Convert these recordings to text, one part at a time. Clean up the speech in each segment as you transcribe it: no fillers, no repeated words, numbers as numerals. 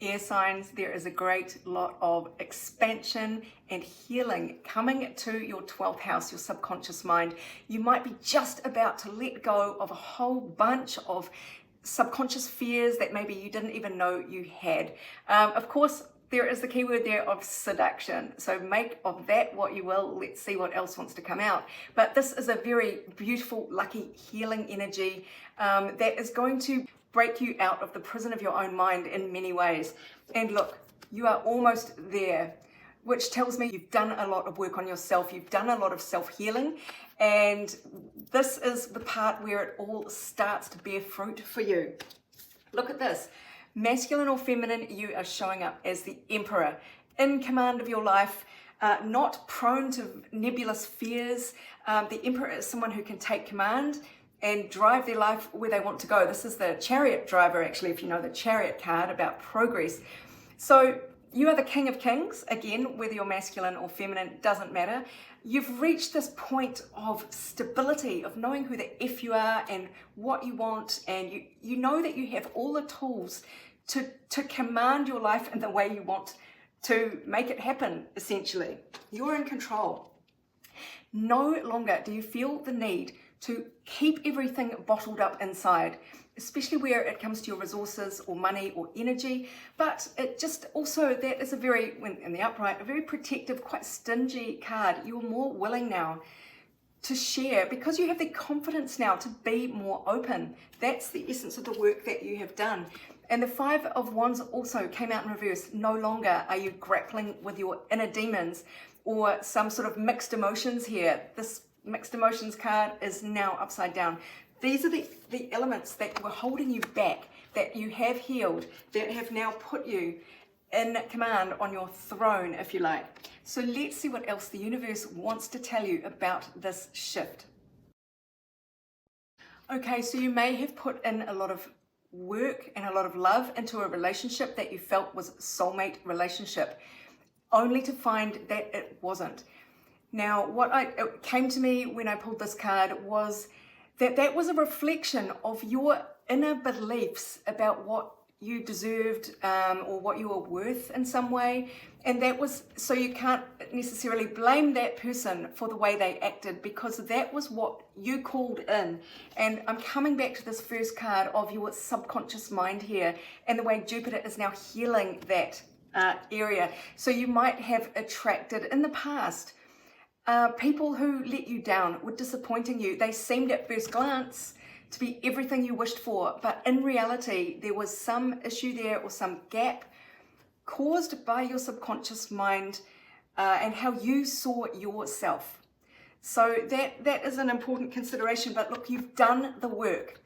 Air signs, there is a great lot of expansion and healing coming to your 12th house, your subconscious mind. You might be just about to let go of a whole bunch of subconscious fears that maybe you didn't even know you had. Of course, there is the key word there of seduction. So make of that what you will. Let's see what else wants to come out. But this is a very beautiful, lucky, healing energy that is going to break you out of the prison of your own mind in many ways. And look, you are almost there, which tells me you've done a lot of work on yourself. You've done a lot of self-healing. And this is the part where it all starts to bear fruit for you. Look at this. Masculine or feminine, you are showing up as the emperor, in command of your life, not prone to nebulous fears. The emperor is someone who can take command and drive their life where they want to go. This is the chariot driver, actually, if you know the chariot card about progress. So you are the king of kings. Again, whether you're masculine or feminine, doesn't matter. You've reached this point of stability, of knowing who the F you are and what you want, and you know that you have all the tools to command your life in the way you want to make it happen, essentially. You're in control. No longer do you feel the need to keep everything bottled up inside, especially where it comes to your resources or money or energy. But it just also, that is a very, when in the upright, a very protective, quite stingy card. You're more willing now to share because you have the confidence now to be more open. That's the essence of the work that you have done. And the Five of Wands also came out in reverse. No longer are you grappling with your inner demons or some sort of mixed emotions here. This mixed emotions card is now upside down. These are the elements that were holding you back, that you have healed, that have now put you in command on your throne, if you like. So let's see what else the universe wants to tell you about this shift. Okay, so you may have put in a lot of work and a lot of love into a relationship that you felt was a soulmate relationship, only to find that it wasn't. Now, it came to me when I pulled this card was that was a reflection of your inner beliefs about what you deserved or what you were worth in some way. And that was, so you can't necessarily blame that person for the way they acted because that was what you called in. And I'm coming back to this first card of your subconscious mind here and the way Jupiter is now healing that area. So you might have attracted in the past people who let you down, were disappointing you. They seemed at first glance to be everything you wished for, but in reality, there was some issue there or some gap caused by your subconscious mind and how you saw yourself. So that is an important consideration, but look, you've done the work.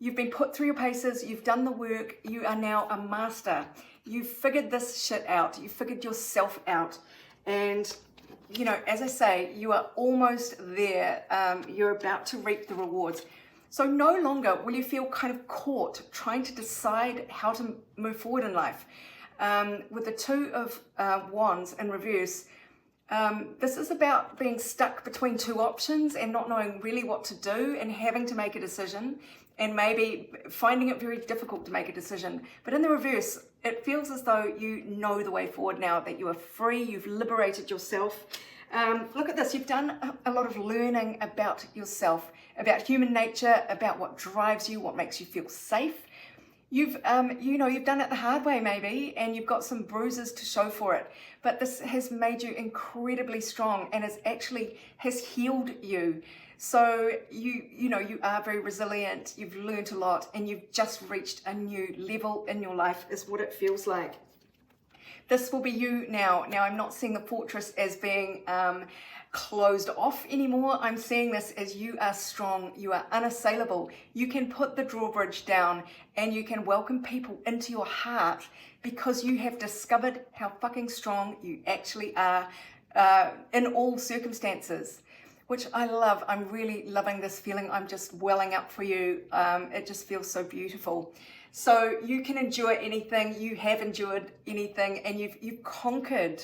You've been put through your paces, you've done the work, you are now a master. You've figured this shit out, you figured yourself out, and you know, as I say, you are almost there. You're about to reap the rewards. So no longer will you feel kind of caught trying to decide how to move forward in life. With the Two of Wands in reverse, this is about being stuck between two options and not knowing really what to do and having to make a decision and maybe finding it very difficult to make a decision. But in the reverse, it feels as though you know the way forward now, that you are free, you've liberated yourself. Look at this, you've done a lot of learning about yourself, about human nature, about what drives you, what makes you feel safe. You've done it the hard way maybe, and you've got some bruises to show for it. But this has made you incredibly strong and has healed you. So you are very resilient, you've learned a lot, and you've just reached a new level in your life is what it feels like. This will be you now. Now, I'm not seeing the fortress as being closed off anymore. I'm seeing this as you are strong, you are unassailable. You can put the drawbridge down and you can welcome people into your heart because you have discovered how fucking strong you actually are in all circumstances, which I love. I'm really loving this feeling. I'm just welling up for you. It just feels so beautiful. So you can endure anything, you have endured anything, and you've conquered.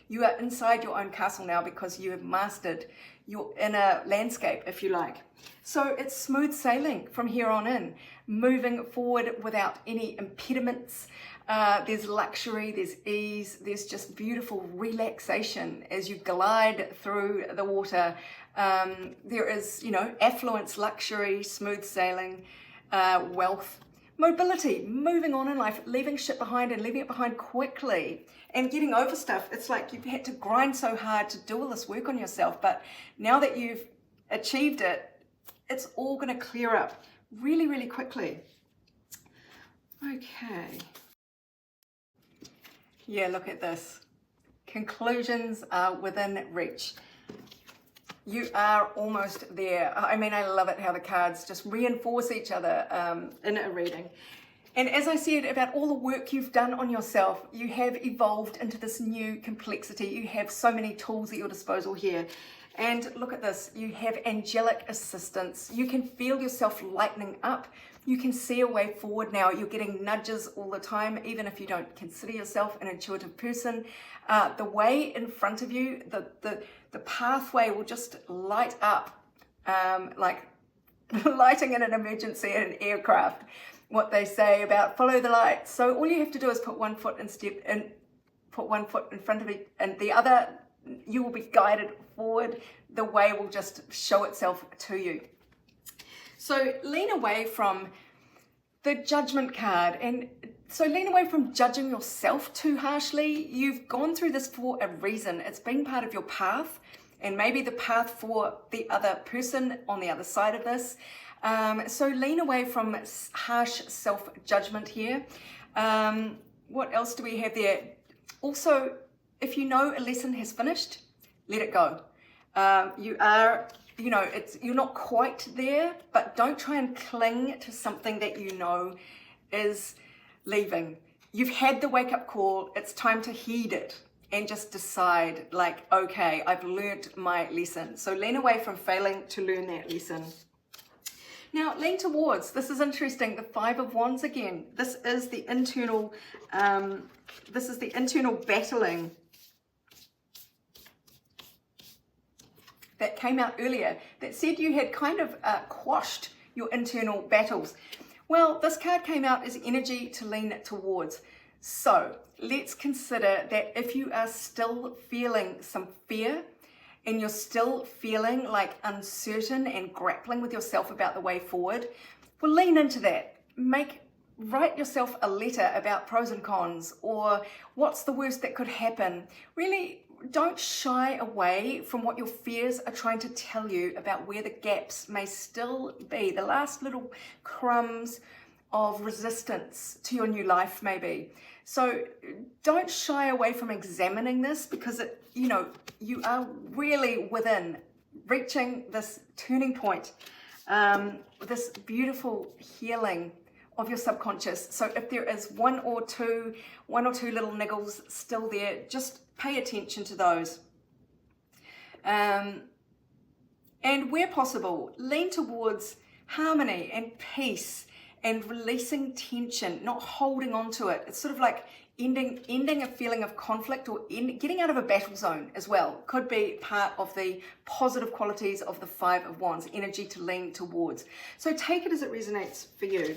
You are inside your own castle now because you have mastered your inner landscape, if you like. So it's smooth sailing from here on in, moving forward without any impediments. There's luxury, there's ease, there's just beautiful relaxation as you glide through the water. There is, affluence, luxury, smooth sailing, wealth, mobility, moving on in life, leaving shit behind and leaving it behind quickly and getting over stuff. It's like you've had to grind so hard to do all this work on yourself, but now that you've achieved it, it's all going to clear up really, really quickly. Okay. Yeah, look at this. Conclusions are within reach. You are almost there. I mean, I love it how the cards just reinforce each other in a reading. And as I said about all the work you've done on yourself, you have evolved into this new complexity. You have so many tools at your disposal here. And look at this, you have angelic assistance. You can feel yourself lightening up. You can see a way forward now. You're getting nudges all the time, even if you don't consider yourself an intuitive person. The way in front of you, the pathway will just light up, like lighting in an emergency in an aircraft. What they say about follow the light. So all you have to do is put one foot in front of it, and the other, you will be guided forward. The way will just show itself to you. So lean away from the judgment card, and so lean away from judging yourself too harshly. You've gone through this for a reason. It's been part of your path, and maybe the path for the other person on the other side of this. So lean away from harsh self-judgment here. What else do we have there? Also, if you know a lesson has finished, let it go. You're not quite there, but don't try and cling to something that you know is leaving. You've had the wake-up call. It's time to heed it and just decide, like, okay, I've learnt my lesson. So lean away from failing to learn that lesson. Now, lean towards, this is interesting, the Five of Wands again. This is the internal battling that came out earlier that said you had kind of quashed your internal battles. Well, this card came out as energy to lean towards. So let's consider that if you are still feeling some fear and you're still feeling like uncertain and grappling with yourself about the way forward, well, lean into that. Write yourself a letter about pros and cons, or what's the worst that could happen. Really, don't shy away from what your fears are trying to tell you about where the gaps may still be, the last little crumbs of resistance to your new life maybe. So don't shy away from examining this, because you are really within reaching this turning point, this beautiful healing of your subconscious. So if there is one or two little niggles still there, just pay attention to those. And where possible, lean towards harmony and peace and releasing tension, not holding on to it. It's sort of like ending a feeling of conflict, or getting out of a battle zone as well. Could be part of the positive qualities of the Five of Wands, energy to lean towards. So take it as it resonates for you.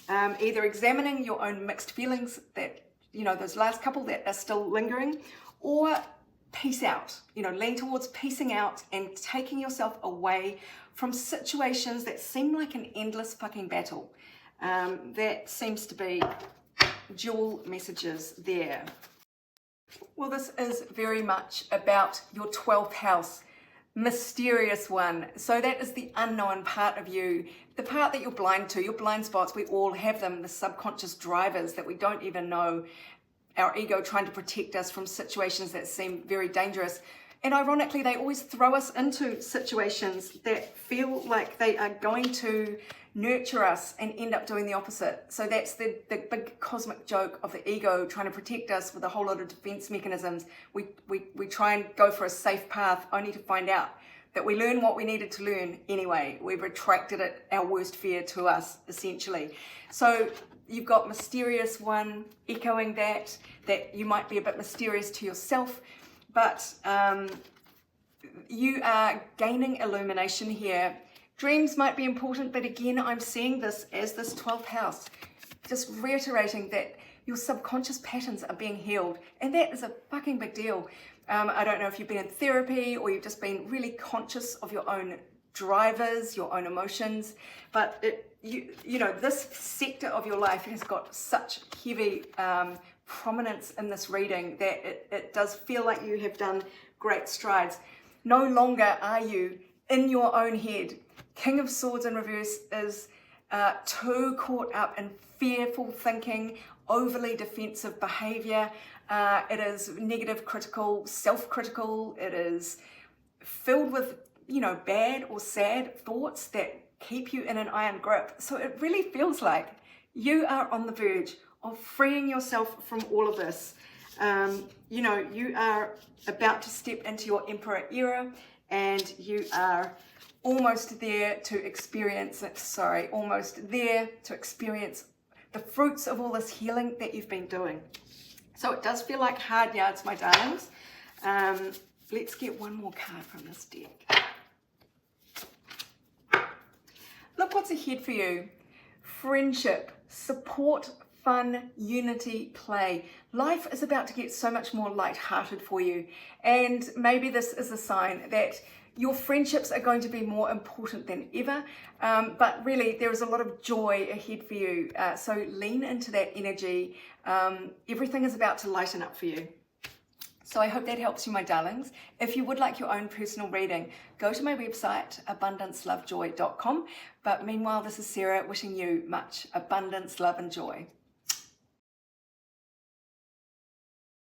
Either examining your own mixed feelings that, those last couple that are still lingering, or peace out, lean towards peacing out and taking yourself away from situations that seem like an endless fucking battle. That seems to be dual messages there. Well, this is very much about your 12th house, mysterious one. So that is the unknown part of you, the part that you're blind to, your blind spots. We all have them, the subconscious drivers that we don't even know, our ego trying to protect us from situations that seem very dangerous. And ironically, they always throw us into situations that feel like they are going to nurture us and end up doing the opposite. So that's the big cosmic joke of the ego trying to protect us with a whole lot of defense mechanisms. We try and go for a safe path only to find out that we learn what we needed to learn anyway. We've retracted it, our worst fear, to us, essentially. So you've got mysterious one echoing that you might be a bit mysterious to yourself, but you are gaining illumination here. Dreams might be important, but again, I'm seeing this as this 12th house, just reiterating that Your subconscious patterns are being healed, and that is a fucking big deal. I don't know if you've been in therapy or you've just been really conscious of your own drivers, your own emotions, but you know, this sector of your life has got such heavy prominence in this reading that it does feel like you have done great strides. No longer are you in your own head. King of Swords in reverse is too caught up in fearful thinking, overly defensive behavior. It is negative, critical, self-critical. It is filled with, you know, bad or sad thoughts that keep you in an iron grip. So it really feels like you are on the verge of freeing yourself from all of this. You know, you are about to step into your Emperor era, and you are almost there to experience the fruits of all this healing that you've been doing. So it does feel like hard yards, my darlings. Let's get one more card from this deck. Look what's ahead for you. Friendship, support, fun, unity, play. Life is about to get so much more light-hearted for you. And maybe this is a sign that your friendships are going to be more important than ever. But really, there is a lot of joy ahead for you. So lean into that energy. Everything is about to lighten up for you. So I hope that helps you, my darlings. If you would like your own personal reading, go to my website, abundancelovejoy.com. But meanwhile, this is Sarah wishing you much abundance, love, and joy.